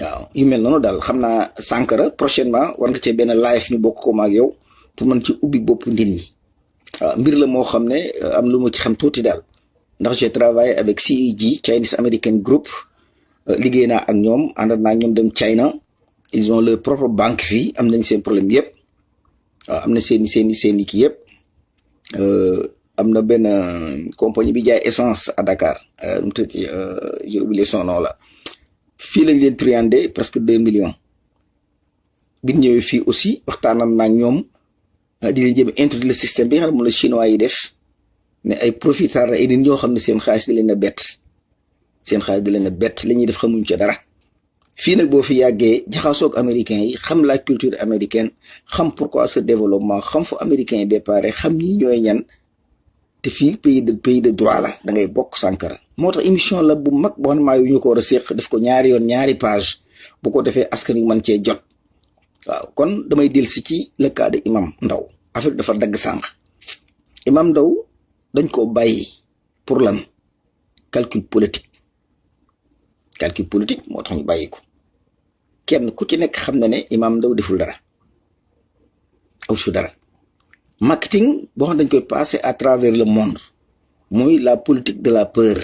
waaw yu mel noonu daal xam naa Sankara prochainement war nga cee benn live ñu bokk ko maag yow pour mën ci ubbi bopp nit ñi waaw mbir la moo xam ne am lu mu ci xam tuuti daal ndax j'ai travaillé avec CEG Chinese American Group liggéey naa ak ñoom ànd naa ñoom dem China ils ont leur propre banque fii am nañ seen problème yëpp waaw am na seeni kii yëpp am na benn compagnie bi jaay essence à Dakar mu tudd j'ai oublié son nom là fii lañ leen triandé presque 2 millions bi ñu ñëwee fii aussi waxtaanal naa ñoom di leen jëm introduire le système bi nga xam ne moom la chinois yi def mais ay profiteurs ay nit ñoo xam ne seen xaalis di leen a bett la ñuy def xamuñ ca dara fii nag boo fi yàggee jaxasoog américains yi xam la culture américaine xam pourquoi ce développement xam fu américains yi déparé xam ñi ñooy ñan te fii pays de droit la da ngay bokk Sankara moo tax émission la bu mag boo xam ne maa yu ñu ko war a séq def ko ñaari yoon ñaari page bu ko defee askan wi mën cee jot waaw kon damay dellusi ci le cas de Imam Ndao affaire dafa dagg sànq Imam Ndao dañ koo bàyyi pour lan calcul politique moo tax ñu bàyyi ko kenn ku ci nekk xam na ne Imam Ndao deful dara marketing boo xam dañ koy passer à travers le monde mooy la politique de la peur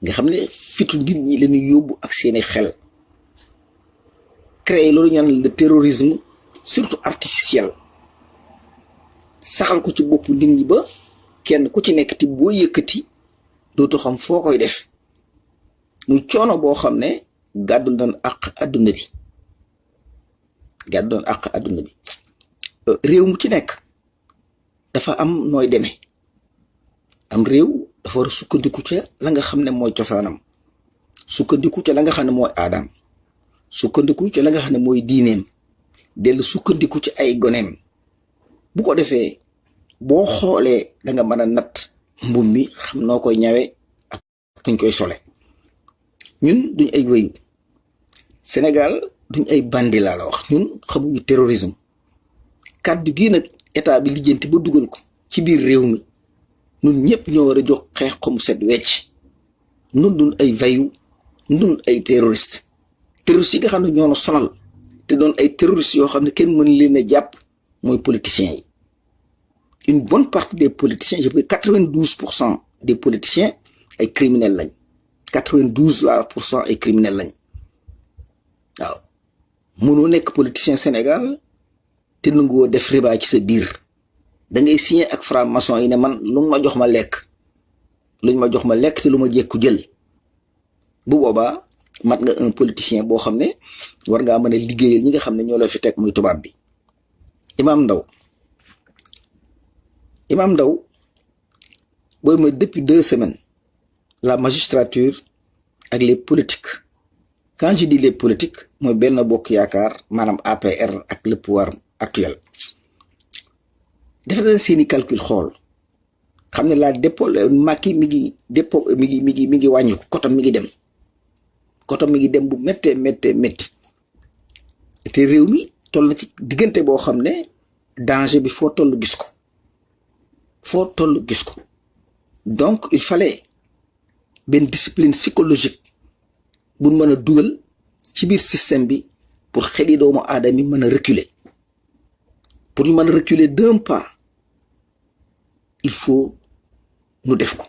nga xam ne fitu nit ñi la ñuy yóbbu ak seeni xel créer loolu ñu naan le terrorisme surtout artificiel saxal ko ci boppu nit ñi ba kenn ku ci nekk ti boo yëkkati dootu xam foo koy def muy coono boo xam ne gàddul doon àq àdduna bi réew mu ci nekk dafa am nooy demee am réew dafa war a sukkandiku ca la nga xam ne mooy cosaanam sukkandiku ca la nga xam ne mooy aadaam sukkandiku ca la nga xam ne mooy diineem dellu sukkandiku ci ay goneem bu ko defee boo xoolee da nga mën a natt mbum mi xam noo koy ñawe ak fuñ koy sole ñun duñ ay wéyu Sénégal duñ ay bandi laa la wax ñun xamuñu terrorisme kàddu gi nag état bi lijjanti ba dugal ko ci biir réew mi ñun ñëpp ñoo war a jox xeex xomu set wecc ñun duñ ay vayu ñun ay terroriste yi nga xam ne ñoo na sonal te doon ay terroristes yoo xam ne kenn mën leen a jàpp mooy politiciens yi une bonne partie des politiciens je peux 92% des politiciens ay criminels lañ 92% ay criminels lañ waaw mënoo nekk politicien Sénégal te nanguwoo def riba ci sa biir da ngay signé ak franc-maçon yi ne man luñ ma jox ma lekk te lu ma jekku jël bu boobaa mat nga un politicien boo xam ne war ngaa mën a liggéeyal ñi nga xam ne ñoo la fi teg muy tubaab bi. Imam Ndao booy ma depuis 2 semaines la magistrature ak les politiques quand je dis les politiques mooy Benno Bokk Yaakaar maanaam APR ak le pouvoir actuel def na seeni calcul xool xam ne la dépôt Macky mi ngi wàññi ko kotam mi ngi dem bu métti te réew mi toll na ci diggante boo xam ne danger bi foo toll gis ko donc il fallait benn discipline psychologique bu mën a dugal ci biir système bi pour xeli doomu aadama yi mën a reculer pour ñu mën a reculer d'un pas il faut nu def ko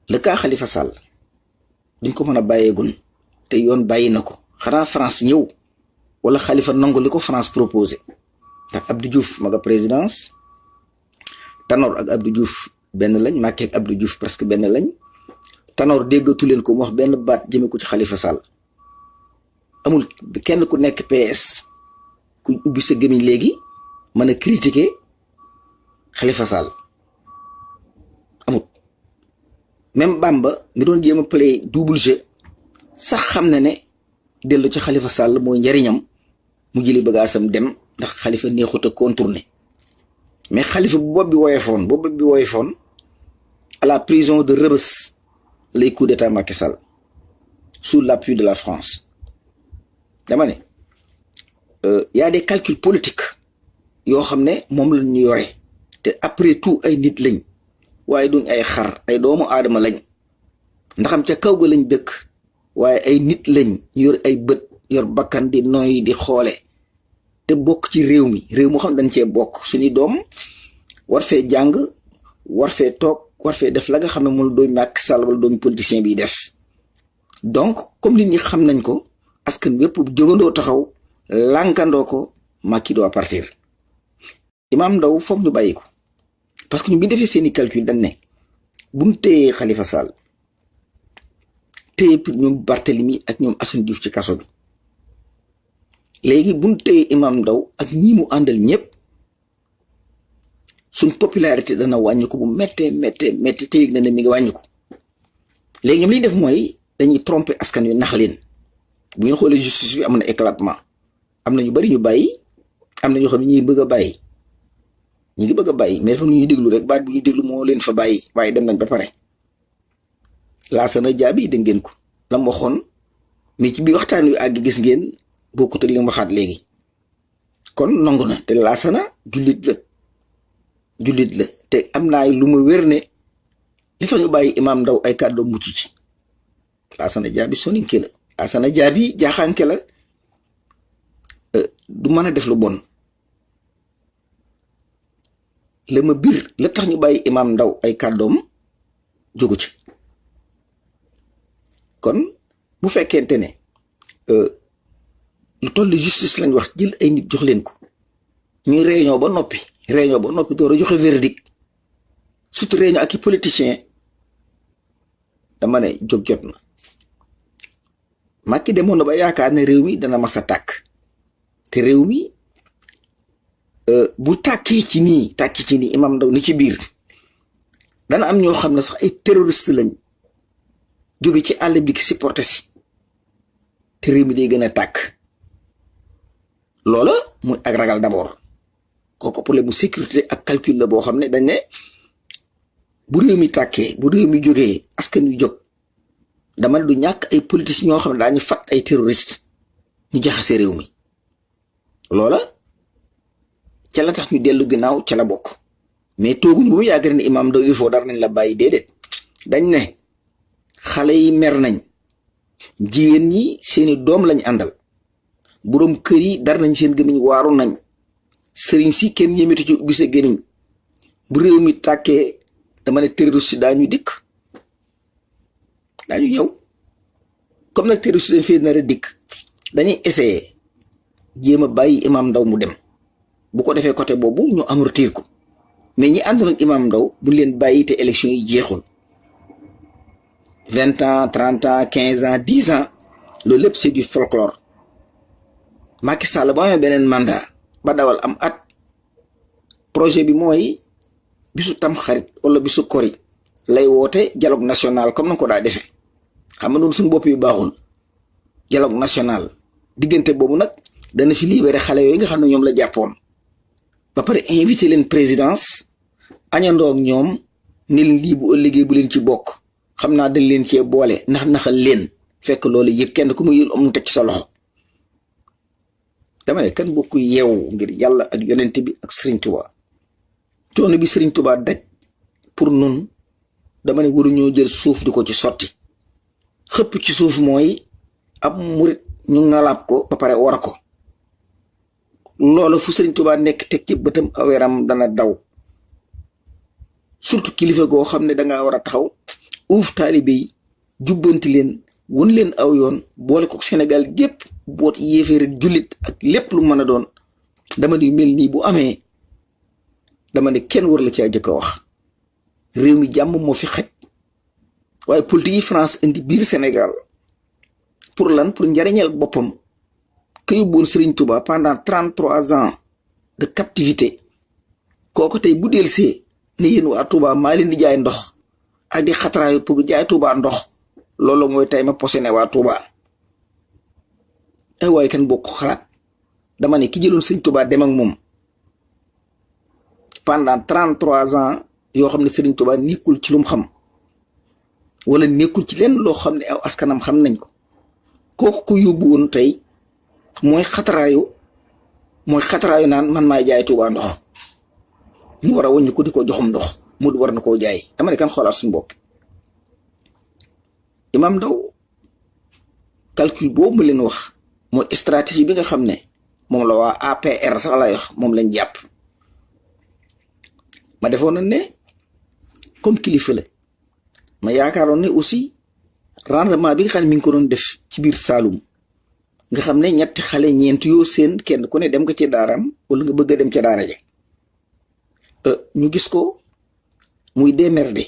le cas Khalifa Sall duñ ko mën a bàyyeegun te yoon bàyyi na ko xanaa France ñëw wala Khalifa nangu li ko France proposé ndax Abdou Diouf ma nga présidence Tanor ak Abdou Diouf benn lañ Macky ak Abdou Diouf presque benn lañ Tanor déggatu leen ko mu wax benn baat jëme ko ci Khalifa Sall amul kenn ku nekk PS ku ubbi sa gémmiñ léegi mën a critiquer Khalifa Sall amut même Bamba mi doon jéem a play double jeu sax xam na ne dellu ci Khalifa Sall mooy njariñam mu jëli bagaasam dem ndax Khalifa neexut a contourner mais Khalifa bu bopp bi woyofoon à la prison de Rebeuss les coups d'état Macky Sall sous l'appui de la France dama ne y a des calculs politiques yoo xam ne moom la ñu yore te après tout ay nit lañ waaye duñ ay xar ay doomu aadama lañ ndaxam ca kaw ga lañ dëkk waaye ay nit lañ ñu yor ay bët yor bakkan di noy di xoole te bokk ci réew mi réew moo xam dañ cee bokk suñu doom war fee jàng war fee toog war fee def la nga xam ne moom doomu Macky Sall wala doomu politicien bi def donc comme nit ñi xam nañ ko askan wépp jógandoo taxaw lànkandoo ko Macky doit partir Imam Ndao foog ñu bàyyi ko parce que ñu bi defee seeni calcul dañ ne buñ téyee Khalifa Sall téye pour ñoom Barthélemy ak ñoom Assane Diouf ci kaso bi léegi buñ téyee Imam Ndao ak ñi mu àndal ñëpp suñ popularité dana wàññi ko bu méttee te yëg na ne mi ngi wàññi ko léegi ñoom li ñu def mooy dañuy tromper askan yu nax leen bu ngeen xoolee justice bi am na éclatement am na ñu bari ñu bàyyi am na ñoo xam ne ñi bëgg a bàyyi ñi ngi bëgg a bàyyi mais dafa nu ñuy déglu rek baat bu ñuy déglu moo leen fa bàyyi waaye dem nañ ba pare Lassana Diaby dégg ngeen ko la mu waxoon mais ci biir waxtaan wi àgg gis ngeen bokkut ak li mu waxaat léegi kon nangu na te Lassana jullit la te am naa lu ma wér ne li tax ñu bàyyi Imam Ndao ay kàddu mucc ci Lassana Diaby soninke la Lassana Diaby jaaxaanke la du mën a def lu bon la ma biir la tax ñu bàyyi Imam Ndao ay kàddoom jógu ci kon bu fekkente ne lu toll justice lañ wax jël ay nit jox leen ko ñuy réunion ba noppi door a joxe verdict surtout réunion ak i politiciens dama ne jóg jot na Macky demoon na ba yaakaar ne réew mi dana mas a tàkk te réew mi bu tàkkee ci nii Imam Ndao ni ci biir dana am ñoo xam ne sax ay terroriste lañ jóge ci àll bi ki supporté si te réew mi day gën a tàkk loola muy ak ragal d'abord kooku problème mu sécurité ak calcul la boo xam ne dañ ne bu réew mi tàkkee bu réew mi jógee askan wi jóg dama ne du ñàkk ay politiciens ñoo xam ne daañu fat ay terroriste ñu jaxase réew mi loola ca la tax ñu dellu ginnaaw ca la bokk mais tooguñu bu mu yàgg ne Imam Ndao il faut dara nañ la bàyyi déedéet dañ ne xale yi mer nañ jigéen ñi seeni doom lañ àndal boroom kër yi dar nañ seen gémmiñ waaru nañ sëriñ si kenn ñemetu ci ubbi sa gémmiñ bu réew mi tàkkee dama ne terroriste daañu dikk daañu ñëw comme nag terroriste dañ fee nar a dikk dañuy essayer jéem a bàyyi Imam Ndao mu dem bu ko defee côté boobu ñu amortir ko mais ñi ànd nag Imam Ndao bu leen bàyyi te élection yi jeexul 20 ans 30 ans 15 ans 10 ans loolu lépp c'est du folklore Macky Sall boo amee beneen mandat ba dawal am at projet bi mooy bisu tam xarit wala bisu kori lay woote dialogue national comme na ko daa defee xam nga noonu suñu bopp yu baaxul dialogue national diggante boobu nag dana fi libéré xale yooyu nga xam ne ñoom la jàppoon ba pare invité leen présidence añandoo ak ñoom ni leen lii bu ëllëgee bu leen ci bokk xam naa dañ leen cee boole naxal leen fekk loolu yëpp kenn ku mu yël am teg ci sa loxo dama ne kan bokk yeewu ngir yàlla ak yonent bi ak Serigne Touba coono bi Serigne Touba daj pour nun dama ne waruñoo jël suuf di ko ci sotti xëpp ci suuf mooy ab murit ñu ngalaab ko ba pare war ko loolu fu Serigne Touba nekk teg ci bëtam aweeram dana daw surtout kilifa goo xam ne dangaa war a taxaw uuf taalibe yi jubbanti leen won leen aw yoon boole ko Sénégal gépp boot yéefee rek jullit ak lépp lu mën a doon dama di mel nii bu amee dama ne kenn war la caa jëkk a wax réew mi jàmm moo fi xaj waaye politique yi France indi biir Sénégal pour lan pour njariñal boppam ka yóbboon Serigne Touba pendant 33 ans de captivité kooku tey bu delsee ne yéen waa Touba maa leen di jaay ndox ak di xataraayu pour jaay Touba ndox loolu mooy tey ma posé waa Touba ay waaye kan bokk xalaat dama ne ki jëloon Serigne Touba dem ak moom pendant 33 ans yoo xam ne Serigne Touba nekkul ci lu mu xam wala nekkul ci lenn loo xam ne aw askanam xam nañ ko kooku ko yóbbu woon tey mooy xataraayu naan man maay jaay Touba ndox mu war a wëññi ko di ko joxum ndox mu war na koo jaay dama ne kan xoolaat suñu bopp Imam Ndao calcul boobu ma leen wax mooy stratégie bi nga xam ne moom la waa APR sax lay wax moom lañ jàpp ma defoon na ne comme kilifa la ma yaakaaroon ne aussi rendement bi nga xam ne mi ngi ko doon def ci biir Saloum nga xam ne ñetti xale ñeent yoo seen kenn ku ne dem nga ci daaraam wala nga bëgg a dem ca daara ja ñu gis ko muy démerdé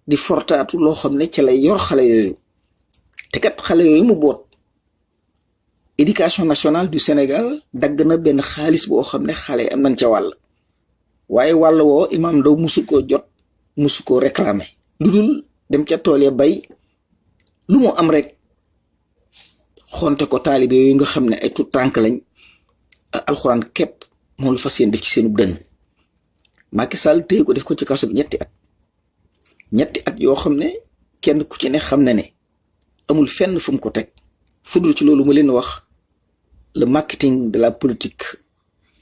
di fortaatu loo xam ne ca lay yor xale yooyu te kat xale yooyu mu boot éducation nationale du Sénégal dagg na benn xaalis boo xam ne xale am nañ ca wàll waaye wàll woo Imam Ndao musu koo jot musu koo réclamer lu dul dem ca tool ya bay lu mu am rek xonte ko taalibe yooyu nga xam ne ay tout tànk lañ alxuraan képp moom lu fas yéene def ci seenu dënn Macky Sall téye ko def ko ci kaso bi ñetti at yoo xam ne kenn ku ci ne xam na ne amul fenn fu mu ko teg fudul ci loolu ma leen wax le marketing de la politique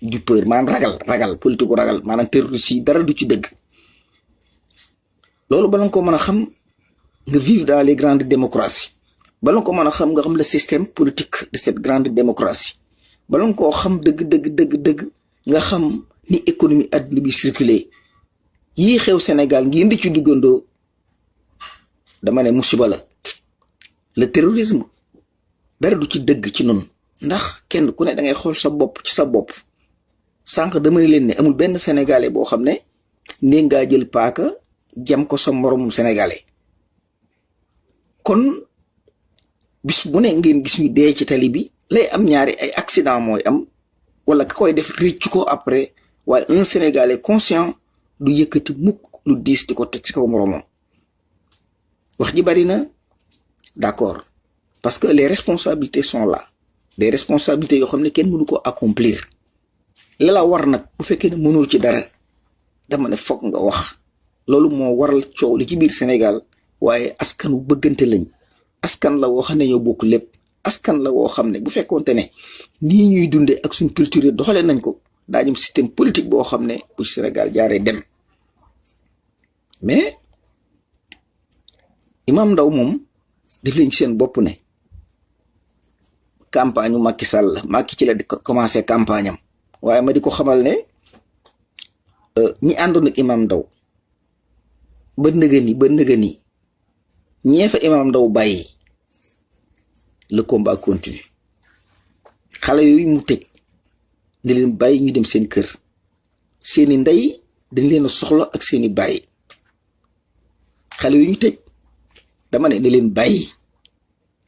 du peur maanaam ragal politique gu ragal maanaam terroriste yi dara du ci dëgg loolu bala nga ko mën a xam nga vivre dans les grandes démocraties bala nga ko mën a xam nga xam le système politique de cette grande démocratie bala nga koo xam dëgg nga xam ni économie àdduna bi circulé yii xew Sénégal ngi indi ci duggandoo dama ne musiba la le terrorisme dara du ci dëgg ci noonu ndax kenn ku ne da ngay xool sa bopp ci sa bopp sànq dama leen ne amul benn sénégalais boo xam ne nee ngaa jël paaka jam ko sa moromum sénégalais kon bis bu ne ngeen gis ñu dee ci tali bi lay am ñaari ay accident mooy am wala ka koy def réccu ko après waaye un sénégalais conscient du yëkkati mukk lu diis di ko teg ci kaw moromam wax ji bari na d'accord parce que les responsabilités sont là des responsabilités yoo xam ne kenn mënu ko accomplir la la war nag bu fekkee ne mënoo ci dara dama ne foog nga wax loolu moo waral coow li ci biir Sénégal waaye askan wu bëggante lañ askan la woo xam ne ñoo bokk lépp askan la woo xam ne bu fekkoonte ne nii ñuy dundee ak suñ culture doxalee nañ ko daañu système politique boo xam ne bu Sénégal jaaree dem mais Imam Ndao moom def leen ci seen bopp ne campagne u Macky Sall la Macky ci la di commencé campagne am waaye ma di ko xamal ne ñi àndoon ak Imam Ndao ba nëgëni ñee fa Imam Ndao bàyyi le combat continue xale yooyu mu tëj ne leen bàyyi ñu dem seen kër seeni ndey dañ leen a soxla ak seeni bàyyi xale yu ñu tëj dama ne leen bàyyi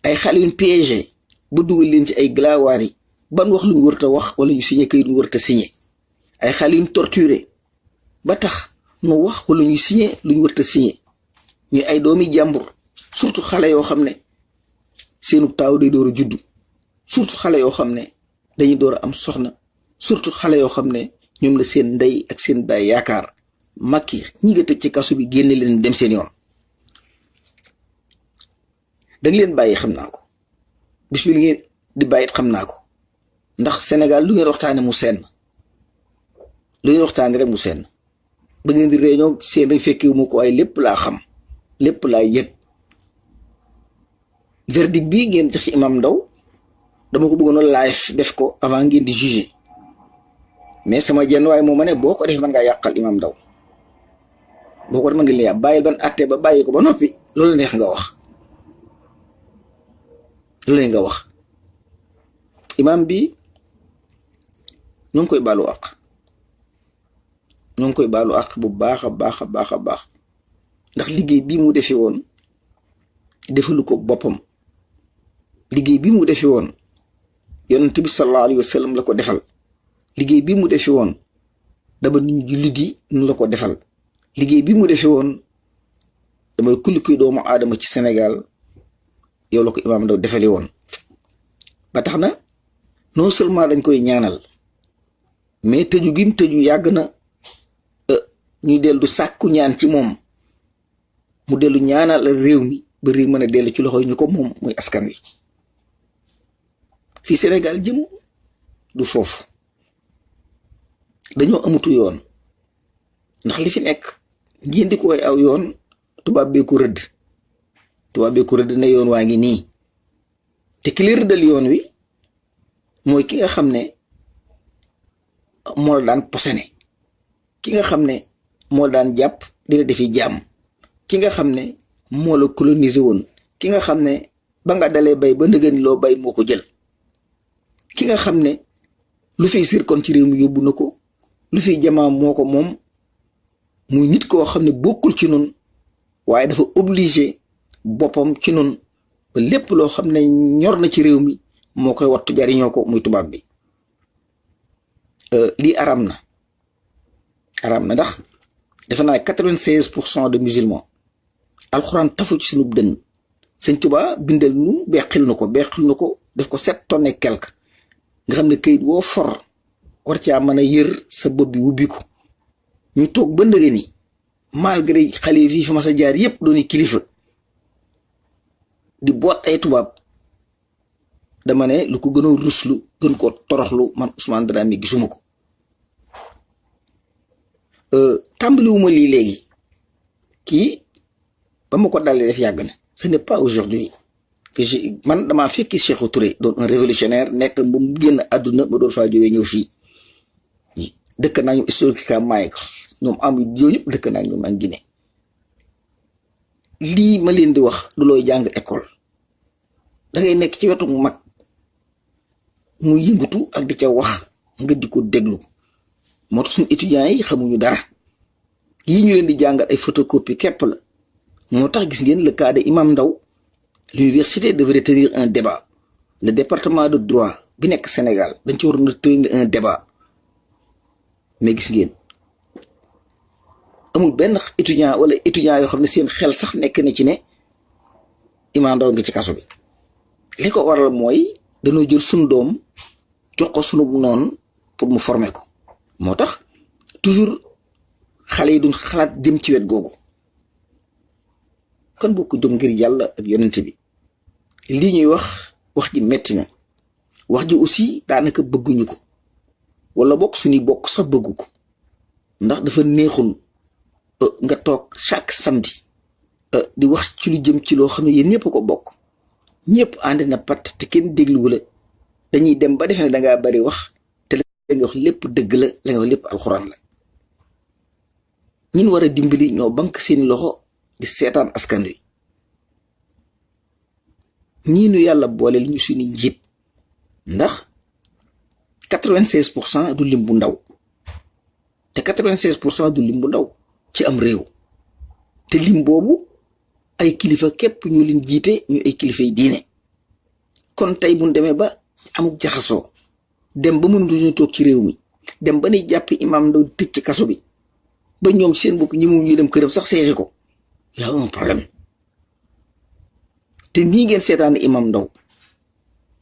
ay xale yu ñu piégé ba dugal leen ci ay glaawaar yi ban wax lu ñu warta wax wala ñu signé kayit ñu warta signé ay xale yu ñu torturé ba tax nu wax wala ñu signé lu ñu warta signé ñu ay doomi jàmbur surtout xale yoo xam ne seenu taaw day door a juddu surtout xale yoo xam ne dañuy door a am soxna surtout xale yoo xam ne ñoom la seen ndey ak seen baay yaakaar Macky ñi nga tëj ci kaso bi génne leen dem seen yoon danga leen bàyyi xam naa ko bis bi li ngeen di bàyyit xam naa ko ndax Sénégal lu ngeen waxtaane mu senn lu ngeen waxtaane rek mu senn ba ngeen di réunion seen rek fekkewu mu ko ay lépp laa xam lépp laa yëg verdict bi ngeen jox ci Imam Ndao dama ko bëggoon a live def ko avant ngeen di juger mais sama jenn waaye moo ma ne boo ko def mën ngaa yàqal Imam Ndao boo ko def mën nga leen bàyyil ban àtte ba bàyyi ko ba noppi loolu neex nga wax loolu nga wax imam bi ñu ngi koy baalu àq bu baax a baax ndax liggéey bii mu defi woon defalu ko boppam liggéey bii mu defi woon yonent bi sallallahu alayhi wa sallam la ko defal liggéey bii mu defi woon dama nit ñu jullit yi nu la ko defal liggéey bii mu defi woon dama kulli kuy doomu aadama ci Sénégal yow la ko Imam Ndao defali woon ba tax na non seulement dañ koy ñaanal mais tëju gim tëju yàgg na ñuy dellu sàkku ñaan ci moom mu dellu ñaanal réew mi ba réew mën a dellu ci loxo yi ñu ko moom muy askan wi fii Sénégal jëm du foofu dañoo amutu yoon ndax li fi nekk ngeen di ko way aw yoon tubaab bee ko rëdd ne yoon waa ngi nii te ki la rëddal yoon wi mooy ki nga xam ne moo la daan posene, ki nga xam ne moo la daan jàpp di la defi jàmm, ki nga xam ne moo la colonisé woon, ki nga xam ne ba nga dalee bay ba ndëgëni loo bay moo ko jël, ki nga xam ne lu fiy sirkon ci réew mi yóbbu na ko, lu fiy jamaa moo ko moom, muy nit koo xam ne bokkul ci nun waaye dafa obligé boppam ci nun ba lépp loo xam ne ñor na ci réew mi moo koy wattu jariñoo ko, muy tubaab bi. lii aram na ndax defe naa 96% de musulmans alxuraan tafu ci sunu dënn. Sëñ Tuubaa bindal nu beqil na ko def ko 7 tonnes et quelque nga xam ne këyit woo for war caa mën a yër sa bopp bi wubbi ko. ñu toog ba ndëgë ni malgré xale yi fii fa ma sa jaar yépp dooni kilifa di boot ay tubaab, dama ne lu ko gën a ruslu gën koo toroxlu man Ousmane Dramé gisuma ko. tàmbaliwuma lii léegi, kii ba ma ko dalee def yàgg na. Ce n'est pas aujourd'hui que man damaa fekki Sékou Touré doon un révolutionnaire nekk ba mu génn àdduna ma doon faa jógee ñëw fii dëkk naa ñu historiquement maay ko ñoom am yooyu yëpp dëkk naa ñoom ak Guinée. lii ma leen di wax du looy jàng école, da ngay nekk ci wetu mag mu yëngatu ak di ca wax nga di ko déglu. moo tax suñu étudiants yi xamuñu dara, yii ñu leen di jàngal ay photocopie képp la. moo tax gis ngeen le cas de Imam Ndaw, l'université devrait tenir un débat, le département de droit bi nekk Sénégal dañ ci waroon a tenir un débat, mais gis ngeen amul benn étudiant wala étudiant yoo xam ne seen xel sax nekk na ci ne Imam Ndaw nga ci kaso bi. li ko waral mooy dañoo jël sunu doom jox ko sunu noonu pour mu former ko. moo tax toujours xale yi duñ xalaat jëm ci wet googu. kon boo ko jóg ngir yàlla ak yonent bi lii ñuy wax ji metti na, wax ji aussi daanaka bëgguñu ko, wala bokk suñuy bokk sax bëggu ko, ndax dafa neexul nga toog chaque samedi di wax ci lu jëm ci loo xam ne yéen ñëpp ko bokk, ñëpp ànd na pat te kenn dégluwu la. dañuy dem ba defe ne dangaa bari wax te la nga wax lépp dëgg la nga wax lépp alxuraan la. ñin war a dimbali ñoo bank seeni loxo di seetaan askan wi. ñii nu yàlla boole li ñu suñu njiit, ndax 96% du lim bu ndaw, te 96% du lim bu ndaw ci am réew, te lim boobu ay kilifa képp ñu leen jiite, ñu ay kilifa yi diine. kon tey bu ñu demee ba amuk jaxasoo, dem ba mënuñu toog ci réew mi, dem ba ni jàppi Imam Ndaw tëj ci kaso bi, ba ñoom seen bopp ñi mu ñu dem këram sax seexi ko, y a un problème. te nii ngeen seetaan Imam Ndaw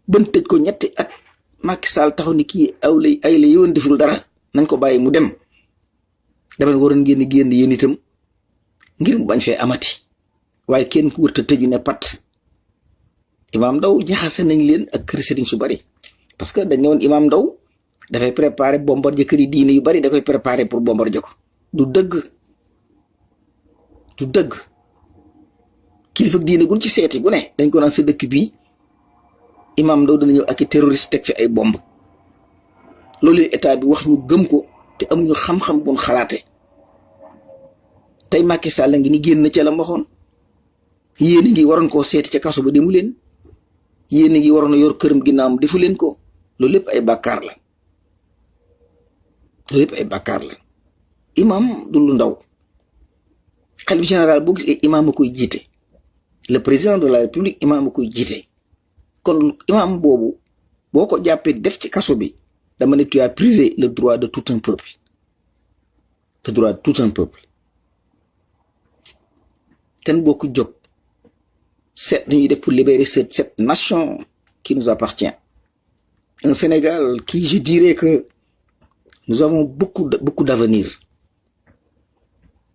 ban tëj ko 3 at, Macky Sall taxaw ni kii ay la yoon deful dara nañ ko bàyyi mu dem. dama waroon ngeen génn yéen itam ngir mu bañ fee amati, waaye kenn ku wër te tëju ne pat. Imam Ndaw jaxase nañ leen ak kër sëriñ su bari, parce que dañ ne woon Imam Ndaw dafay préparer bombardier kër yi diine yu bari da koy préparer pour bombardier ko. du dëgg kilifa diine gun ci seeti gu ne dañ ko naan sa dëkk bii Imam Ndaw dana ñëw ak i terroriste teg fi ay bomb. loolu état bi wax ñu gëm ko te amuñu xam-xam buñ xalaate. tey Macky Sall ngi ni génn ca la waxoon, yéen a ngi waroon koo seeti ca kaso ba demu leen, yéen a ngi waroon a yor këram ginnaawam defu leen ko. loolu lépp ay bàkkaar la. imam du lu ndaw. xalif général boo gisee imam a koy jiite, le président de la république imam a koy jiite. kon imam boobu boo ko jàppee def ci kaso bi, dama ne tu as privé le droit de tout un peuple. kenn boo ko jóg seet nañuy def pour libérer cette nation qui nous appartient. Un Sénégal qui, je dirais que nous avons beaucoup d'avenir.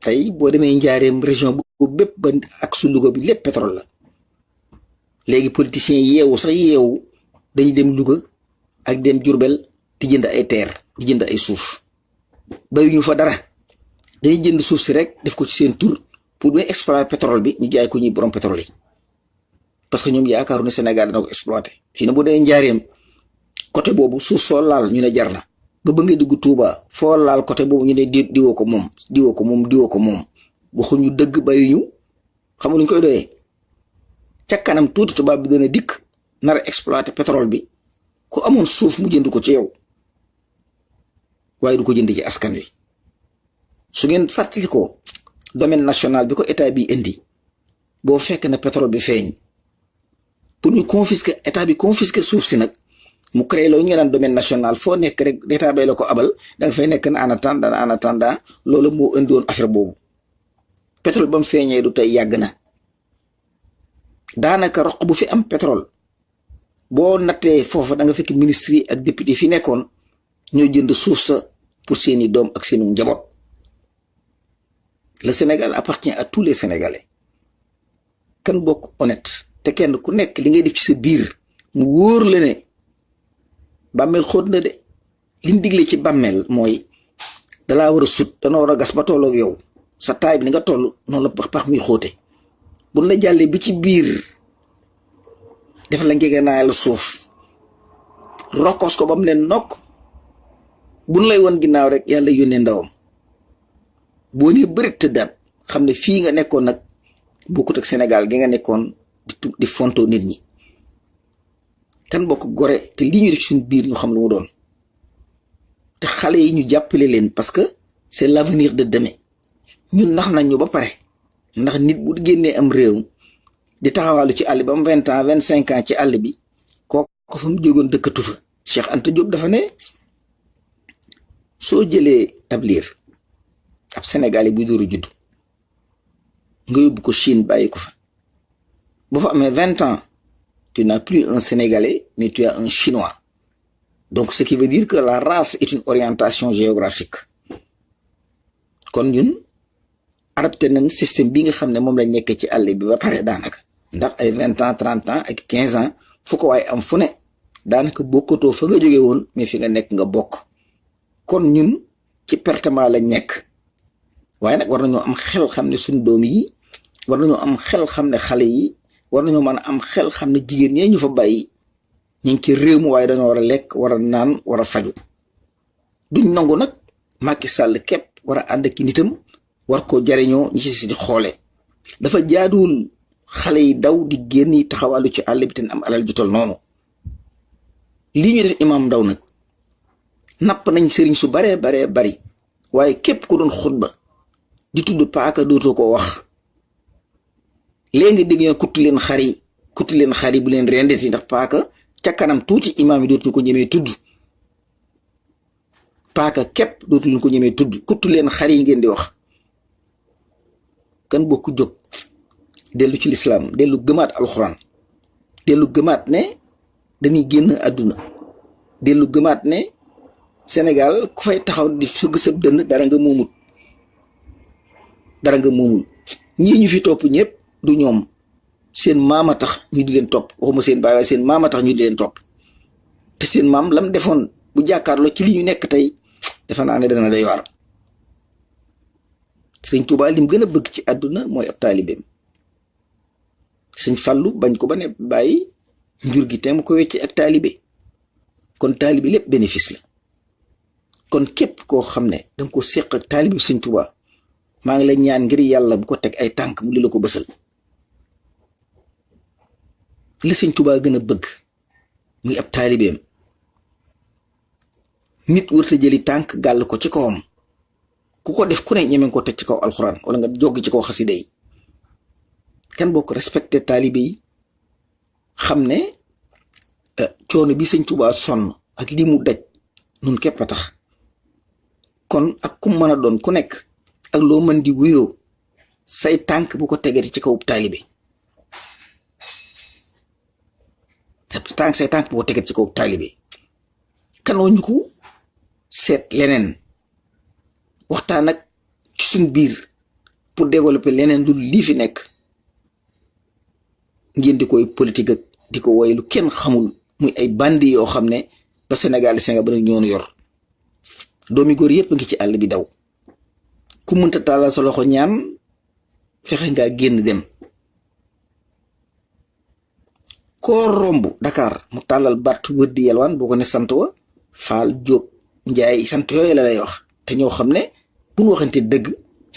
tey boo demee Njaareem région bu bépp ba ak su Louga bi lépp pétrole la. léegi politiciens yeewu dañuy dem Louga ak dem Diourbel di jënd ay terre di jënd ay suuf, bayuñu fa dara, dañuy jënd suuf si rek def ko ci seen tur pour ñu exploiter pétrole bi ñu jaay ko ñuy borom pétrole yi. parce que ñoom yaakaaru ne Sénégal dana ko exploité fii na bu dee njaareem côté boobu suuf soo laal ñu ne jar na ba nga dugg Touba foo laal côté boobu ñu ne diwoo ko moom diwoo ko moom diwoo ko moom waxuñu dëgg bayuñu xamul ñu koy doyee ca kanam tuuti tubaab bi dana dikk nar a exploité pétrole bi ku amoon suuf mu jënd ko ci yow waaye du ko jënd ci askan wi su ngeen fàttali ko domaine national bi ko état bi indi boo fekk na pétrole bi feeñ pour ñu confisquer état bi confisquer suuf si nag mu créé loolu ñu naan domaine national foo nekk rek état bay la ko abal da nga fay nekk na en attendant loolu moo indi woon affaire boobu pétrole ba mu feeñee du tey yàgg na daanaka roq bu fi am pétrole boo nattee foofa da nga fekk ministre yi ak député fi nekkoon ñoo jënd suuf sa pour seeni doom ak seeni njaboot le Sénégal appartient à tous les Sénégalais kan bokk honnête te kenn ku nekk li ngay def ci sa biir mu wóor la ne bàmmeel xóot na de liñ digle ci bàmmeel mooy dalaa war a sut dana war a gas ba tolloog yow sa taay bi ni nga toll noonu la pax muy xóote buñ la jàllee bi ci biir def la ngege naa la suuf rokkos ko ba mu leen nokk buñ lay won ginnaaw rek yàlla yónnee ndawam boo nee bërit tëddaat xam ne fii nga nekkoon nag bokkut ak Sénégal gi nga nekkoon di fonto nit ñi kan bokk gore te lii ñu def suñ biir ñu xam lu mu doon te xale yi ñu jàppale leen parce que c'est l'avenir de demain ñun nax nañ ñu ba pare ndax nit bu génnee am réew di taxawaalu ci àll bi am 20 ans 25 ans ci àll bi kooku fa mu jógoon dëkkatu fa Cheikh Anta Diop dafa ne soo jëlee ab liir ab Sénégalais buy dooru juddu nga yóbbu ko Chine bàyyi ko fa boo fa amee 20 ans tu n'as plus un Sénégalais mais tu as un Chinois donc ce qui veut dire que la race est une orientation géographique kon ñun adapté nañ système bi nga xam ne moom lañ nekkee ci àll bi ba pare daanaka ndax ay 20 ans 30 ans ak 15 ans fu ko waaye am fu ne daanaka bokkatoo fa nga jóge woon mais fi nga nekk nga bokk kon ñun ci pertement lañ nekk waaye nag war nañoo am xel xam ne suñ doom yi war nañoo am xel xam ne xale yi war nañoo mën a am xel xam ne jigéen ñi ñu fa bàyyi ñu ngi ci réew mi waaye dañoo war a lekk war a naan war a faju duñ nangu nag Macky Sall képp war a ànd ak nitam war ko jariñoo ñi ci si di xoole dafa jaaduwul xale yi daw di génn yi taxawalu ci àll bi te am alal jutal noonu lii ñu def imam Ndaw nag napp nañ sëriñ su baree bari waaye képp ku doon xutba di tudd paaka dootoo ko wax léegi nga dégg ngeen kutti leen xar yi bu leen rendeti ndax paaka ca kanam tuuti imaam yi dootu ko ñemee tudd paaka képp dootu leen ko ñemee tudd kuttu leen xar yi ngeen di wax kan bokku jóg dellu ci lislaam dellu gëmaat alxuraan dellu gëmaat ne dañuy génn àdduna dellu gëmaat ne Sénégal ku fay taxaw di fëgg sëb dënn dara nga moomul ñii ñu fi topp ñëpp du ñoom seen maama tax ñu di leen topp waxuma seen baay waaye seen maama tax ñu di leen topp te seen maam lam defoon bu jàkkaarloo ci li ñu nekk tey defe naa ne dana doy waar sëñ Tuubaa lim gën a bëgg ci àdduna mooy ab taalibeem sëñ Fallu bañ ko ba ne bàyyi njur gi te mu ko wecce ak taalibe kon taalibe lépp bénéfice la kon képp koo xam ne danga ko séq ak taalibe sëñ Tuubaa maa ngi la ñaan ngir yàlla bu ko teg ay tànk mu li la ko bësal la sëñ Tuubaa gën a bëgg muy ab taalibeem nit warta jëli tànk gàll ko ci kawam ku ko def ku ne ñemeen ko teg ci kaw alxuraan wala nga joggi ci kaw xasida yi kan boo ko respecté taalibe yi xam ne coono bi sëñ Tuubaa sonn ak li mu daj nun képp a tax kon ak ku mën a doon ku nekk ak loo mën di wuyoo say tànk bu ko tegeti ci kaw taalibe say tànk bu ko tegeti ci kaw taalibe kanoo ñu ko seet leneen waxtaan ak ci suñ biir pour développer leneen lu lii fi nekk ngeen di koy politique ak di ko woy lu kenn xamul muy ay bandi yoo xam ne ba Sénégal ba nag ñoonu yor doomi góor yépp ngi ci àll bi daw ku mënta tàllal sa loxo ñaan fexe ngaa génn dem koo romb Dakar mu tàllal baat wër di yelwaan boo ko ne sant wa Faal Jóob Njaay sant yooyu la lay wax te ñoo xam ne bu ñu waxante dëgg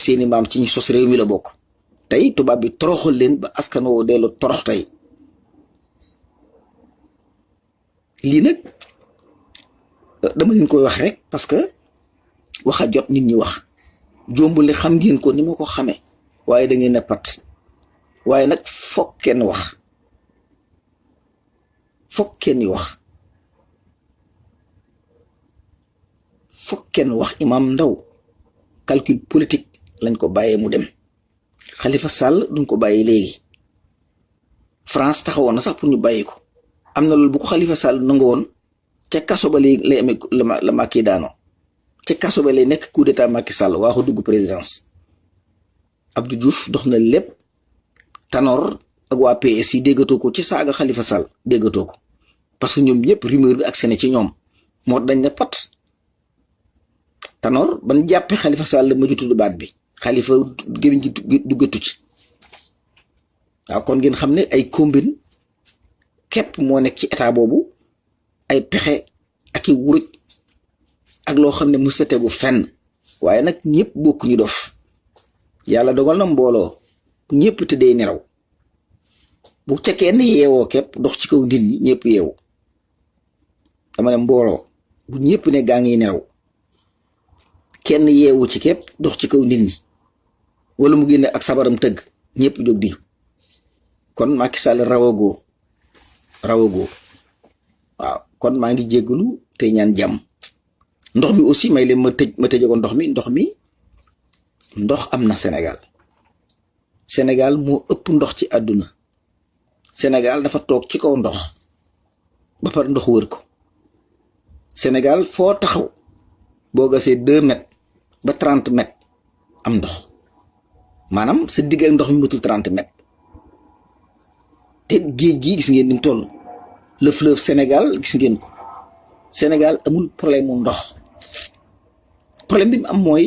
seeni maam ci ñu sos réew mi la bokk tey tubaab bi toroxal leen ba askan woo dellu torox tey lii nag dama leen koy wax rek parce que waxa jot nit ñi wax jombul xam ngeen ko ni ma ko xamee waaye da ngeen ne pat waaye nag foog kenn wax foog kenn wax Imam Ndaw calcul politique lañ ko bàyyee mu dem Khalifa Sall duñ ko bàyyi léegi France taxawoon na sax pour ñu bàyyi ko am na loolu bu ko Khalifa Sall nangu woon ca kaso ba lay amee la Macky daanoo ca kaso ba lay nekk coup d'état Macky Sall waa ko dugg présidence Abdou Diouf dox na lépp Tanor ak waa PS yi déggatoo ko ci saaga Khalifa Sall déggatoo ko parce que ñoom ñëpp rumeur bi ak sene ci ñoom moo dañ ne pat Tanor ban jàppe Khalifa Sall ma jutudd baat bi Khalifa gémmiñ gi duggatu ci waaw kon ngeen xam ne ay combine képp moo nekk ci état boobu ay pexe ak i wuruj ak loo xam ne mu sa tegu fenn waaye nag ñëpp bokk ñu dof yàlla dogal na mbooloo bu ñëpp tëddee nelaw bu ca kenn yeewoo képp dox ci kaw nit ñi ñëpp yeewu dama ne mbooloo bu ñëpp ne gaa ngi nelaw kenn yeewu ci képp dox ci kaw nit ñi wala mu génne ak sabaram tëgg ñëpp jóg di kon Macky Sall rawagoo waaw kon maa ngi jéggalu te ñaan jàmm ndox mi aussi may leen ma tëjee ko ndox am na Sénégal moo ëpp ndox ci àdduna Sénégal dafa toog ci kaw ndox ba pare ndox wër ko Sénégal foo taxaw boo gasee 2 mètres ba 30 mètres am ndox maanaam sa digg ak ndox mi matul 30 mètres te géej gi gis ngeen ni mu toll le fleuve Sénégal gis ngeen ko Sénégal amul problème mu ndox problème bi mu am mooy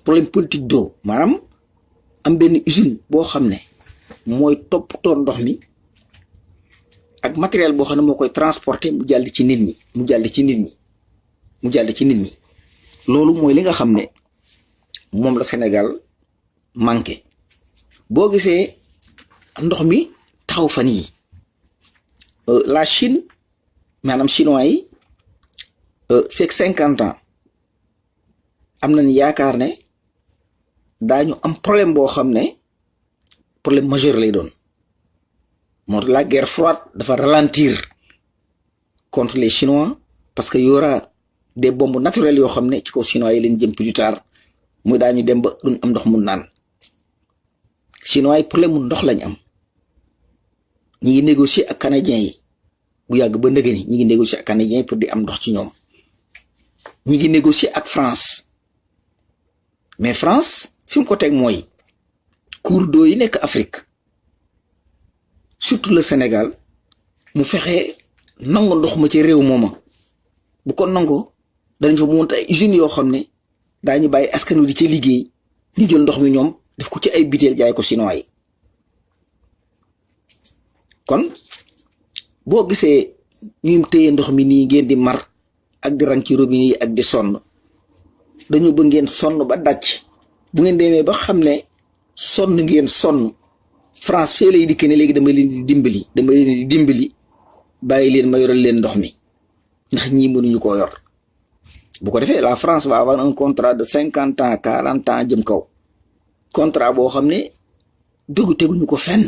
problème politique d'eau maanaam am benn usine boo xam ne mooy toppatoo ndox mi ak matériel boo xam ne moo koy transporter mu jàll ci nit ñi loolu mooy li nga xam ne moom la Sénégal manqué boo gisee ndox mi taxaw fan yi la Chine maanaam chinois yi fekk 50 ans am nañ yaakaar ne daañu am problème boo xam ne problème majeur lay doon moo tax la guerre froide dafa ralentir contre les Chinois parce que y aura des bombes naturelles yoo xam ne ci kaw Chinois yi leen jëm plus tard muy daañu dem ba duñ am ndox mu naan Chinois yi problème mu ndox lañ am ñi ngi négocier ak canadiens yi bu yàgg ba ndëgë ni ñi ngi négocier ak canadiens yi pour di am ndox ci ñoom ñi ngi négocier ak France mais France fi mu ko teg mooy cours d'eau yi nekk Afrique surtout le Sénégal mu fexe nangu ndox ma ci réew mooma bu ko nangoo danañ fa monter ay usines yoo xam ne daañu bàyyi askan wi di ci liggéey ñu jël ndox mi ñoom def ko ci ay biteel jaay ko chinois yi kon boo gisee ñu téye ndox mi nii ngeen di mar ak di rang ci robinet yi ak di sonn dañu bëgg ngeen sonn ba dàcc bu ngeen demee ba xam ne sonn ngeen sonn France fee lay dikk ne léegi dama leen di dimbali bàyyi leen ma yoral leen ndox mi ndax ñii mënuñu koo yor bu ko defee la France va avoir un contrat de 50 ans 40 ans jëm kaw contrat boo xam ne teguñu ko fenn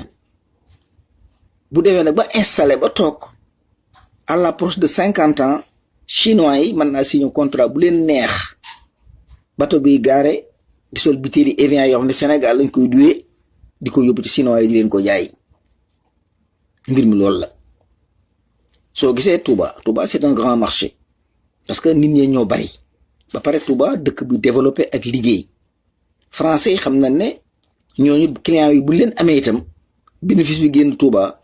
bu demee nag ba installé ba toog à l'approche de 50 ans chinois yi mën naa signé contrat bu leen neex bateau bi gaare di sol bitéeli Evian yoo xam ne Sénégal lañ koy duwee di ko yóbbu ci chinois yi di leen ko jaay mbir mi loolu la soo gisee Touba c'est un grand marché parce que nit ñi ñoo bari ba pare Touba dëkk bu développé ak liggéey français yi xam nañ ne ñooñu clients yi bu leen amee itam bénéfice bi génn Touba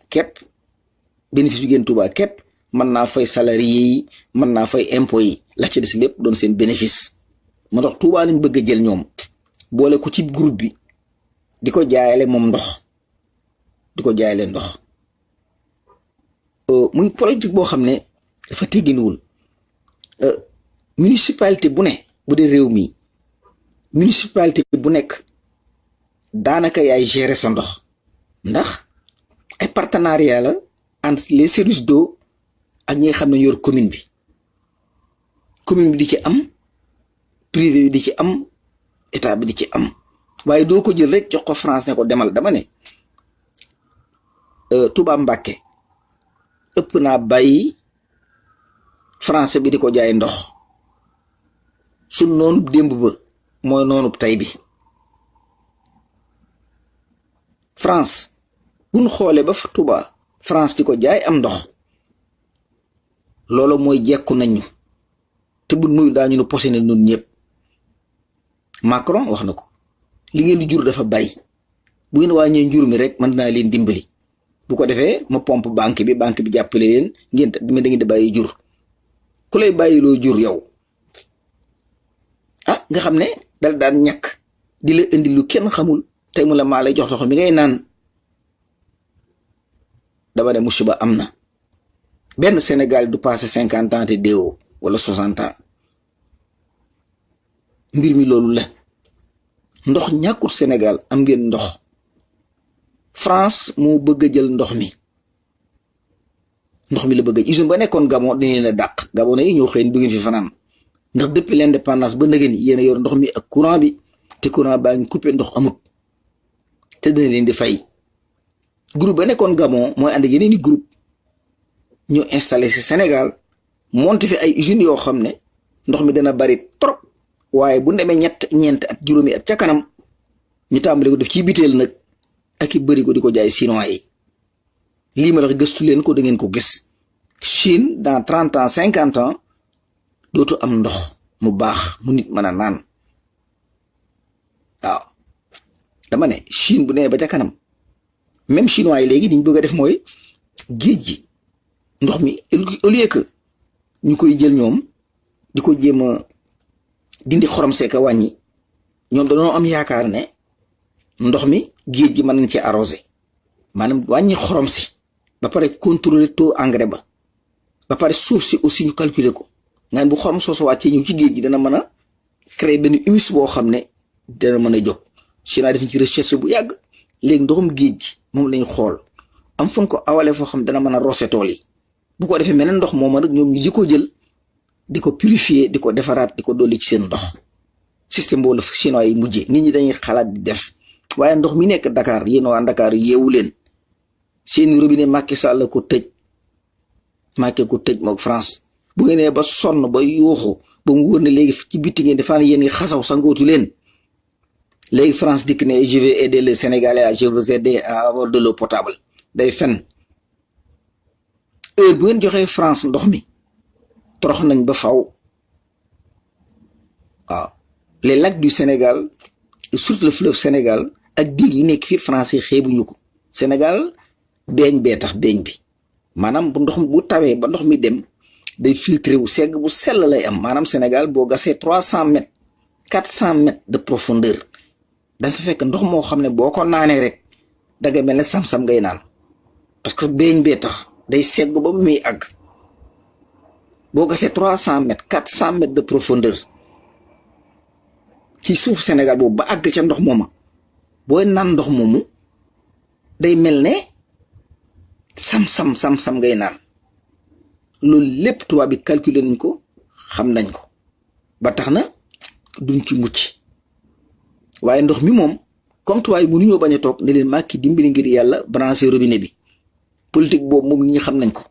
képp mën naa fay salarié yi mën naa fay impôt yi la ci des lépp doon seen bénéfice moo tax Touba lañ bëgg a jël ñoom boole ko ci groupe bi di ko jaayale moom ndox muy politique boo xam ne dafa tegginuwul municipalité bu ne bu dee réew mi municipalité bu nekk daanaka yaay gérer sa ndox ndax ay partenariat la entre les services d'eau ak ñi nga xam ne yor commune bi di ci am privé bi di ci am état bi di ci am waaye doo ko jël rek jox ko France ne ko demal. dama ne Touba Mbacké ëpp naa bàyyi français bi di ko jaay ndox su noonub démb ba mooy noonub tey bi. France buñ xoolee ba fa Touba France di ko jaay am ndox loolu mooy jekku nañu te bu nuyu daañu nu posé ne nun ñëpp. Macron wax na ko li ngeen di jur dafa bari bu ngeen wàññee njur mi rek mën naa leen dimbali bu ko defee ma pompe banque bi jàppale leen ngeen da ngeen di bàyyi jur ku lay bàyyi loo jur yow nga xam ne dal daan ñàkk di la indi lu kenn xamul tey mu la maa lay jox toxo mi ngay naan. dama ne musiba am na benn Sénégal du passé 50 ans te déewoo wala 60 ans mbir mi loolu la ndox ñàkkut Sénégal am ngeen ndox France moo bëgg a jël ndox mi la bëgg a usine ba nekkoon Gabon dañu leen a dàq Gabon yi ñoo xëy du ngeen fi fanaan ndax depuis l'indépendance ba nëgën yéen a yor ndox mi ak courant bi te courant baa ngi coupé ndox amut te dina leen di fay. groupe ba nekkoon Gabon mooy ànd yeneen i groupe ñu installé ci Sénégal monté fi ay usines yoo xam ne ndox mi dana bari trop waaye bu demee ñeent at juróomi at ca kanam ñu tàmbali ko def ci biteel nag ak i bëri ko di ko jaay chinois yi lii ma la gëstu leen ko da ngeen ko gis Chine dans 30 ans 50 ans dootu am ndox mu baax mu nit mën a naan waaw dama ne Chine bu nee ba ca kanam. même chinois yi léegi niñ bëgg a def mooy géej gi ndox mi au lieu que ñu koy jël ñoom di ko jéem a dindi xorom seeka wàññi ñoom dañoo am yaakaar ne ndox mi géej gi mën nañ ci arrosé maanaam wàññi xorom si ba pare contrôler taux engrais ba pare suuf si aussi ñu calculer ko nga bu xorom soosu wàccee ñëw ci géej gi dana mën a créer benn humus boo xam ne dana mën a jóg chinois def ci recherche bu yàgg léegi ndoxum géej gi moom lañu xool am fon ko awale foo xam dana mën a roose tool yi bu ko defee meneen ndox moom rek ñoom ñu di ko jël di ko purifier di ko defaraat di ko dolli ci seen ndox système boobu la chinois yi mujjee nit ñi dañuy xalaat di def waaye ndox mi nekk Dakar yéen waa Dakar yeewu leen seeni robinet Macky Sall ko tëj mook France bu ngeen nee ba sonn ba yuuxu ba mu wóor ne léegi ci bitti ngeen defaan yéen ngi xasaw sangootu leen léegi France dikk ne je vais aider les Sénégalais je vous aider à avoir de l'eau potable day fen heure bu ngeen joxee France ndox mi torox nañ ba faw waaw les lacs du Sénégal surtout le fleuve Sénégal ak diig yi nekk fi français xeebuñu ko Sénégal beeñ bee tax beeñ bi maanaam bu ndox bu tawee ba ndox mi dem day filtré wu segg bu sell lay am maanaam Sénégal boo gasee 300 mètres 400 mètres de profondeur dafa fekk ndox moo xam ne boo ko naanee rek danga mel ne sam-sam ngay naan parce que beeñ bee tax day segg ba bu muy àgg boo gasee 300 mètres 400 mètres de profondeur ci suuf Sénégal boobu ba àgg ca ndox mooma booy naan ndox moomu day mel ne sam-sam ngay naan loolu lépp tubaab bi calculer nañ ko xam nañ ko ba tax na duñ ci mucc waaye ndox mi moom comme tubaab yi mënuñoo bañ a toog ne leen Macky dimbali ngir yàlla branché robinet bi politique boobu moom nit ñi xam nañ ko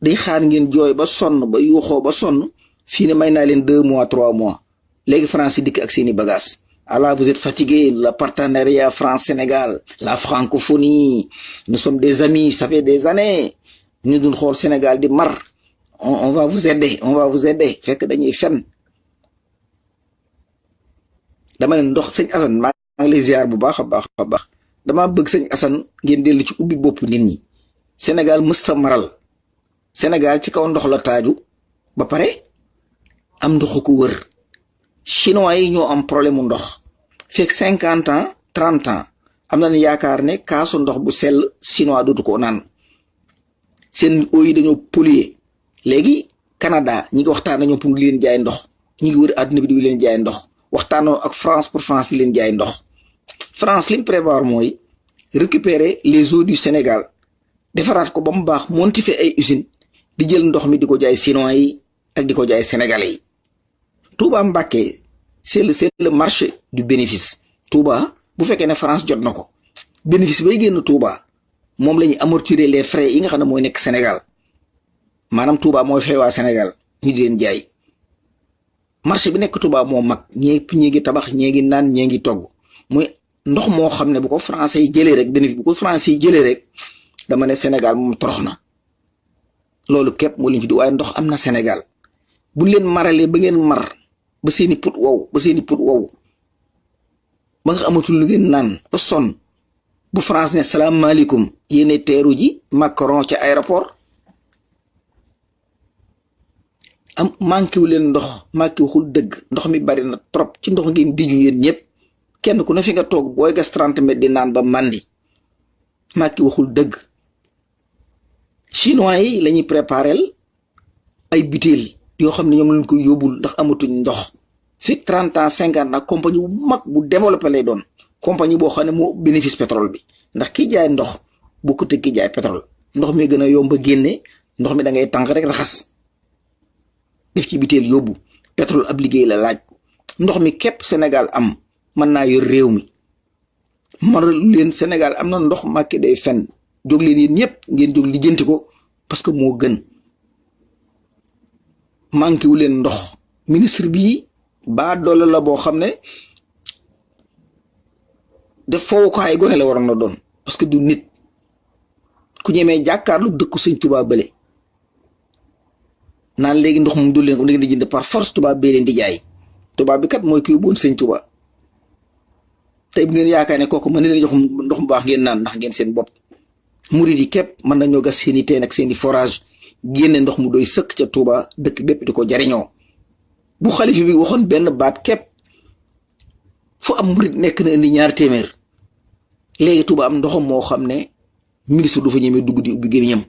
day xaar ngeen jooy ba sonn ba yuuxoo ba sonn fii ne may naa leen 2 mois 3 mois léegi France yi dikk ak seeni bagages alors vous êtes fatigué le partenariat France-Sénégal la francophonie nous sommes des amis ça fait des années ñu dul xool Sénégal di mar on va vous aider fekk dañuy fen dama ne ndox sëñ Assane maa ngi lay ziar bu baax a baax dama bëgg sëñ Assane ngeen dellu ci ubbi bopp nit ñi Sénégal mësta maral Sénégal ci kaw ndox la taaju ba pare am ndoxu ko wër chinois yi ñoo am problème mu ndox fekk 50 ans 30 ans am nañu yaakaar ne kaasu ndox bu sell chinois dootu ko naan seen eau yi dañoo polluer léegi Canada ñi ngi waxtaan nañoo pour di leen jaay ndox ñi ngi wër àdduna bi di leen jaay ndox waxtaanoo ak France pour France di leen jaay ndox France li mu prévoir mooy récupérer les eaux du Sénégal defaraat ko ba mu baax monti fi ay usines di jël ndox mi di ko jaay chinois yi ak di ko jaay sénégalais yi. Touba Mbacké c'est le marché du bénéfice. Touba bu fekkee ne France jot na ko bénéfice bay génn Touba moom la ñuy amortir les frais yi nga xam ne mooy nekk Sénégal maanaam Touba mooy fay waa Sénégal ñu di leen jaay marché bi nekk Touba moo mag ñee ngi tabax ñee ngi naan ñee ngi togg muy ndox moo xam ne bu ko français yi jëlee rek bénéfice bu ko français yi jëlee rek dama ne Sénégal moom torox na loolu képp moo leen ci di waaye ndox am na Sénégal bu leen maralee ba ngeen mar ba seeni put wow ba nga amatul lu ngeen naan ba sonn bu France ne salaamaaleykum yéene teeru ji Macron ca aéroport am manqué wu leen ndox manqué waxul dëgg ndox mi bari na trop ci ndox ngeen diju yéen ñëpp kenn ku ne fi nga toog booy gas 30 mètres di naan ba mandi manqué waxul dëgg chinois yi la ñuy préparel ay butéel yoo xam ne ñoom lañ koy yóbbul ndax amatuñ ndox fekk 30 ans 50 nag compagnie bu mag bu développé lay doon compagnie boo xam ne moo bénéfice pétrole bi ndax kii jaay ndox bu ko teg kii jaay pétrole ndox mi gën a yomb a génne ndox mi da ngay tànk rek raxas def ci biteel yóbbu pétrole ab liggéey la laaj ndox mi képp Sénégal am mën naa yor réew mi mar leen Sénégal am na ndox Macky day fen jóg leen yéen ñëpp ngeen jóg lijjanti ko parce que moo gën manqué wu leen ndox ministre bii baa doole la boo xam ne def fowukaay gone la waroon na doon parce que du nit ku ñemee jàkkaarlu dëkku Sëñ Tuubaa bële naan léegi ndox mu dul leen ko da ngeen di jënd par force tubaab bee leen di jaay tubaab bi kat mooy kuy boon Sëñ Tuubaa tey bu ngeen yaakaar ne kooku mën na leen jox ndox mu baax ngeen naan ndax ngeen seen bopp murid yi képp mën nañoo gas seeni teen ak seeni forage génne ndox mu doy sëkk ca Touba dëkk bépp di ko jariñoo bu xalifa bi waxoon benn baat képp fu am murid nekk na indi 2 téeméer léegi Touba am ndoxam moo xam ne ministre du fa ñemee dugg di ubbi gémmiñam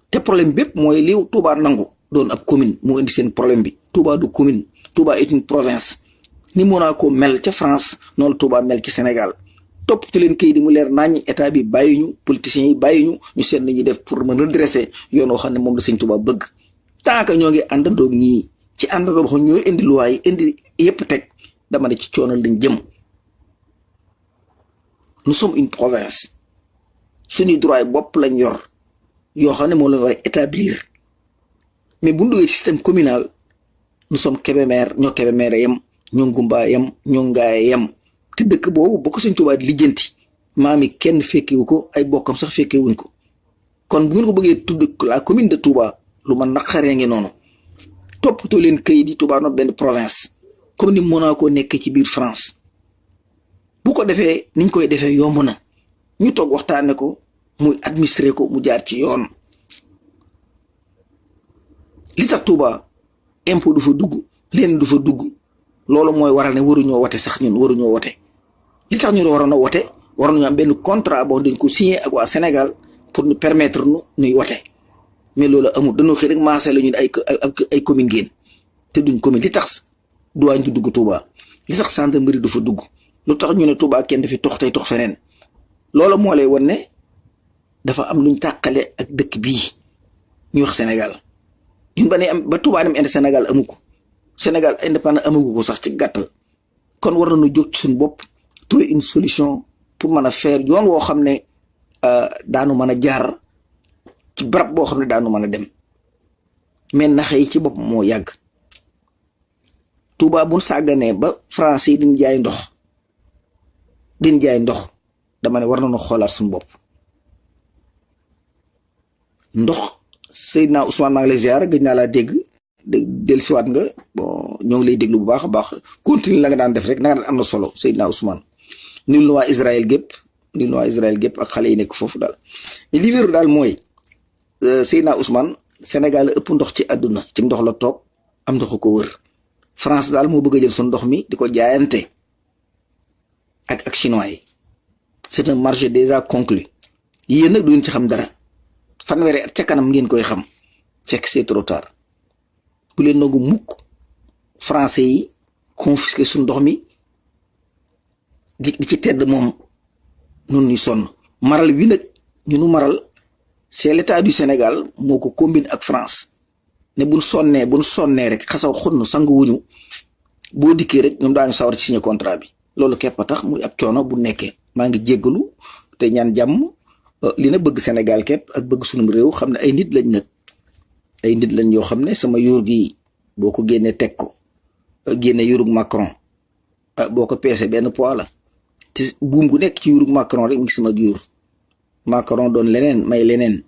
te problème bépp mooy li Touba nangu doon ab commune moo indi seen problème bi Touba du commune Touba est une province ni Monaco mel ca France noonu Touba mel ci Sénégal topp ci leen kayit di mu leer naññ état bi bàyyi ñu politiciens yi bàyyi ñu seet nañuy def pour mën redresser yoon woo xam ne moom la Sëñ Touba bëgg tant que ñoo ngi àndandoo ñii ci àndandoo boo xam ñooy indi loi yi indi yëpp teg dama ne ci coono lañ jëm nous sommes une province suñuy droit bopp lañ yor yoo xam ne moom la ñu war a établir mais bu ñu duggee système communal nous sommes Kébémer ñoo Kébémer yem ñoo Ngumba yem ñoo Ngaye yem te dëkk boobu boo ko Sëñ Tuubaa di lijjanti maam yi kenn fekkewu ko ay bokkam sax fekkewuñ ko kon bu ngeen ko bëggee tudd la commune de Touba lu ma naqaree ngi noonu toppatoo leen kayit yi Touba not benn province comme ni Monaco nekk ci biir France bu ko defee niñ koy defee yomb na ñu toog waxtaane ko muy administrer ko mu jaar ci yoon li tax Touba impôt du fa dugg leen du fa dugg loolu mooy waral ne waruñoo wote sax ñun waruñoo wote li tax ñu waroon a wote waroon ñu am benn contrat boo dañ ko signé ak waa Sénégal pour ñu permettre nu ñuy wote mais loolu amul dañoo xëy rek maasee la ñu ay commune ngeen te duñ commune li tax douane du dugg Touba li tax gendarmerie du fa dugg lu tax ñu ne Touba kenn dafi tox tey tox feneen loolu moo lay won ne dafa am luñ tàqale ak dëkk bii ñu wax Sénégal ñun ba ne am ba Touba dem indi Sénégal amu ko Sénégal indépendant amagu ko sax ci gàttal kon war nañu jóg ci suñu bopp trouver une solution pour mën a faire yoon woo xam ne daanu mën a jaar ci barab boo xam ne daanu mën a dem mais naxe yi ci bopp moo yàgg Touba buñ sàgganee ba français yi diñ jaay ndox dama ne war nañu xoolaat suñu bopp ndox Seydina Ousmane maa ngi lay ziar gëj naa laa dégg dellusiwaat nga bon ñoo ngi lay déglu bu baax a baax continue la nga daan def rek na nga daan am na solo Seydina Ousmane nul nu waa Israël gépp ak xale yi nekk foofu daal li wéru daal mooy Seydina Ousmane Sénégal ëpp ndox ci àdduna ci ndox la toog am ndox ko wër France daal moo bëgg a jël son ndox mi di ko jaayante ak chinois yi c'est un marché déjà conclu yéen nag du ngeen ci xam dara fanweeri at ca kanam ngeen koy xam fekk c'est trop tard bu leen nangu mukk français yi confisqué suñ ndox mi di ci tedd moom nun ñu sonn maral wi nag ñu nu maral c'est l'état du Sénégal moo ko combine ak France ne buñ sonnee rek xasaw xunn sangu wuñu boo dikkee rek ñoom daañu sawar ci signé contrat bi loolu képp a tax muy ab coono bu nekkee maa ngi jéggalu te ñaan jàmm li na bëgg Sénégal képp ak bëgg sunum réew xam ne ay nit lañ nag ay nit lañ yoo xam ne sama yuur gi boo ko génnee teg ko génne yuurug Macron boo ko peese benn poids la te buum gu nekk ci yuurug Macron rek mi ngi sama yuur Macron doon leneen may leneen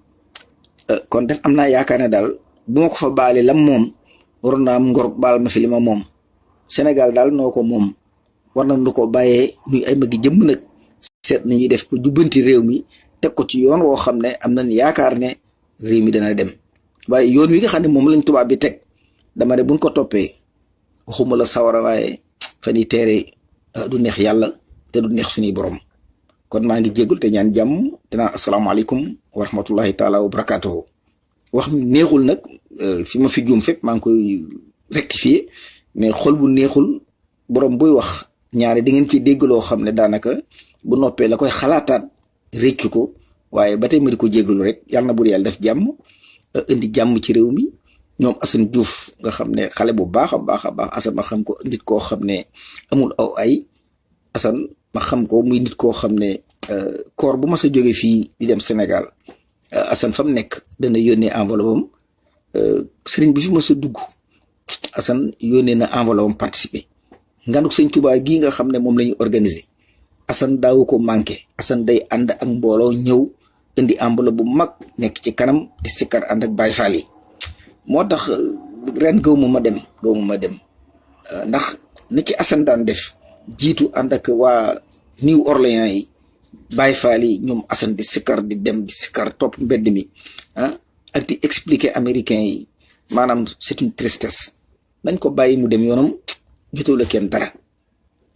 kon def am naa yaakaar ne daal bu ma ko fa baale lam moom waroon naa am ngor baal ma fi li ma moom Sénégal daal noo ko moom war na nu ko bàyyee muy ay magi jëmm nag seet nu ñuy def ko jubbanti réew mi teg ko ci yoon woo xam ne am nañ yaakaar ne réew mi dana dem waaye yoon wi nga xam ne moom lañ tubaab bi teg dama ne buñ ko toppee waxuma la sawara waaye fan yi teere du neex yàlla te du neex suñuy borom kon maa ngi jéggul te ñaan jàmm dinaa asalaamaaleykum wa rahmatullahi taala wa barakatuhu wax neexul nag fi ma fi juum fépp maa ngi koy rectifier mais xol bu neexul borom buy wax ñaare di ngeen ci dégg loo xam ne daanaka bu noppee la koy xalaataat réccu ko waaye ba tey ma di ko jéggalu rek yàlla na bur yàlla def jàmm indi jàmm ci réew mi ñoom Assane Diouf nga xam ne xale bu baax a baax a baax Assane ma xam ko nit koo xam ne amul aw ay Assane ma xam ko muy nit koo xam ne koor bu mas a jóge fii di dem Sénégal Assane fa mu nekk dana yónnee enveloppe am sëriñ bi fi mas a dugg Assane yónnee na enveloppe am participer nganuk sëñ Touba gii nga xam ne moom la ñu organiser Assane daawu ko manqué Assane day ànd ak mbooloo ñëw indi enveloppe bu mag nekk ci kanam di sikkar ànd ak Baye Fall yi moo tax ren gaw ma dem ndax ni ci Assane daan def jiitu ànd ak waa New Orléans yi Baye Fall yi ñoom Assane di sikkar di dem di sikkar topp mbedd mi ak di expliquer américains yi maanaam c'est une tristesse nañ ko bàyyi mu dem yoonam jotoo la kenn dara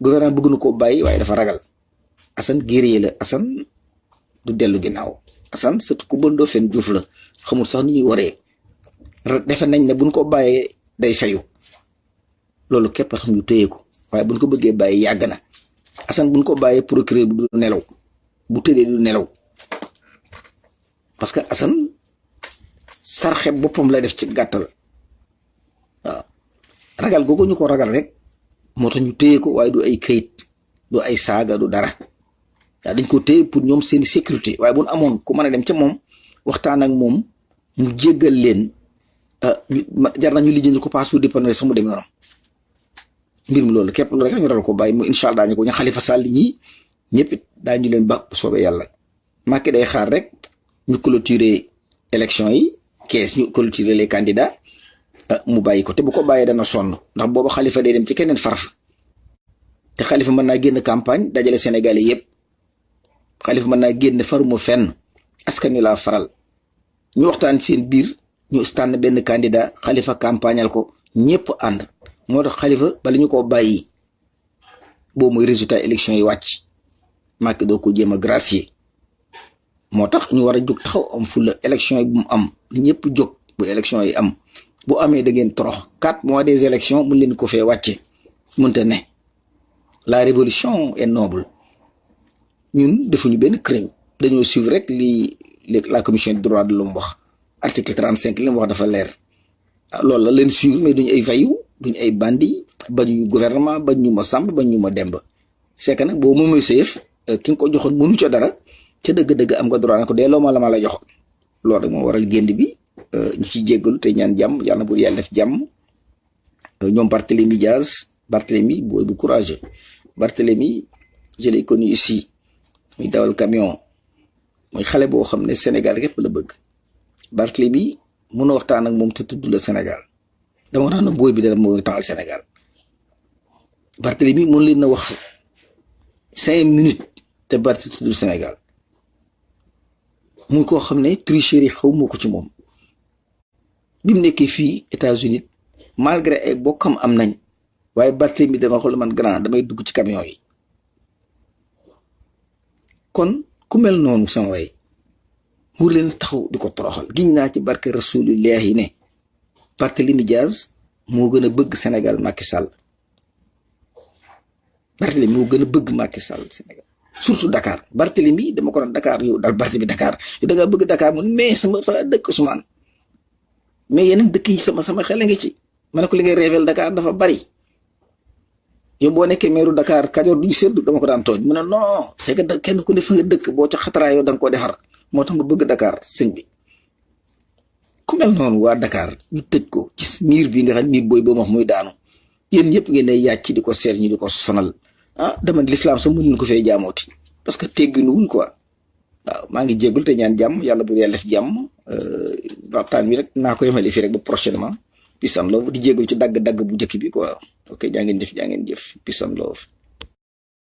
gouvernement bëgg na koo bàyyi waaye dafa ragal Assane guerrier la Assane du dellu ginnaaw Assane surtout ku bëndoo fen Juuf la xamul sax ni ñuy waree defe nañ ne buñ ko bàyyee day fayu loolu képp tax ñu téye ko waaye buñ ko bëggee bàyyi yàgg na Assane buñ ko bàyyee procureur bi du nelaw bu tëddee du nelaw parce que Assane sarxe boppam la def ci gàttal waaw ragal googu ñu ko ragal rek moo tax ñu téye ko waaye du ay kayit du ay saaga du dara waaw dañ ko téye pour ñoom seeni sécurité waaye bu ñu amoon ku mën a dem ca moom waxtaan ak moom mu jéggal leen jar na ñu lijjanti ko passeport diplomatique sax mu dem yoonam mbir mi loolu képp loolu rek ñu ragal ko bàyyi mu incha allah daañu ko ñu Xalifa Sall ñii ñëpp it daañu leen ba soobee yàlla Macky day xaar rek ñu clôturer élection yi kees ñu clôturer les candidats mu bàyyi ko te bu ko bàyyee dana sonn ndax booba Xalifa day dem ci keneen farfa te Xalifa mën naa génn campagne dajale Sénégalais yëpp Xalifa mën naa génn faruma fenn askan wi laa faral ñu waxtaan seen biir ñu tànn benn candidat Xalifa campagnal ko ñëpp ànd moo tax Xalifa bala ñu koo bàyyi boobu mooy résultat élection yi wàcc Macky doo ko jéem a gracier moo tax ñu war a jóg taxaw am fulla élection yi bu mu am ñëpp jóg bu élection yi am bu amee da ngeen torox 4 mois des élections mun leen ko fee wàcce mënta ne la révolution est noble ñun defuñu benn crime dañoo suivre rek la commission des droits de l'homme wax article 35 li mu wax dafa leer loolu la leen suivre mais duñu ay fayu duñu ay bandi bañu gouvernement bañ ñu ma sàmb bañ ñu ma demb c'est que nag boo moomee sa yëf ki nga ko joxoon mënu ca dara ca dëgg-dëgg am nga droit na ko delloo ma la ma la joxoon loolu rek moo waral génn bi ñu ci jéggalu te ñaan jàmm yàlla na buur yàlla def jàmm ñoom Barthélémy Diaz Barthélémy booy bu courageux Barthélémy je l'ai connu ici muy dawal camion muy xale boo xam ne Sénégal répp la bëgg Barthélémy mën a waxtaan ak moom te tudd la Sénégal dama wax na booy bi dara moo taxal Sénégal Barthélémy mën leen na wax 5 minutes te Barthélemy tudd Sénégal muy koo xam ne tricherie xaw moo ko ci moom bi mu nekkee fii États-Unis malgré ay bokkam am nañ waaye Barthélémy dama xool man grand damay dugg ci camion yi kon ku mel noonu sama way wur leen taxaw di ko toroxal giñ naa ci barke rasulillahi ne Barthélémy Dias moo gën a bëgg Sénégal Macky Sall Barthélémy moo gën a bëgg Macky Sall Sénégal surtout Dakar Barthélémy dama ko doon Dakar yow dal Barthélémy Dakar yow da ngaa bëgg Dakar mun mais sama fa dëkk Ousmane mais yeneen dëkk yi sama xel a ngi ci ma ne ko li ngay révél Dakar dafa bari yow boo nekkee meeru Dakar Kajoor duñu seddu dama ko daan tooñ mu ne non c'est que kenn ku ne fa nga dëkk boo ca xataraa yow da nga koo defar moo tax ma bëgg Dakar sëñ bi ku mel noonu waa Dakar ñu tëj ko ci miir bi nga xam miir booy boo wax muy daanu yéen ñëpp ngeen ne yàcc di ko seet ñi di ko sonal dama l'islam sax mënuñ ko fee jaamooti parce que tegginuwul quoi waaw maa ngi jéggul te ñaan jàmm yàlla bu yàlla def jàmm waxtaan bi rek naa ko yemale fii rek ba prochainement peace and love di jéggul ci dagg-dagg bu njëkk bi quoi ok jaa ngeen jëf peace and love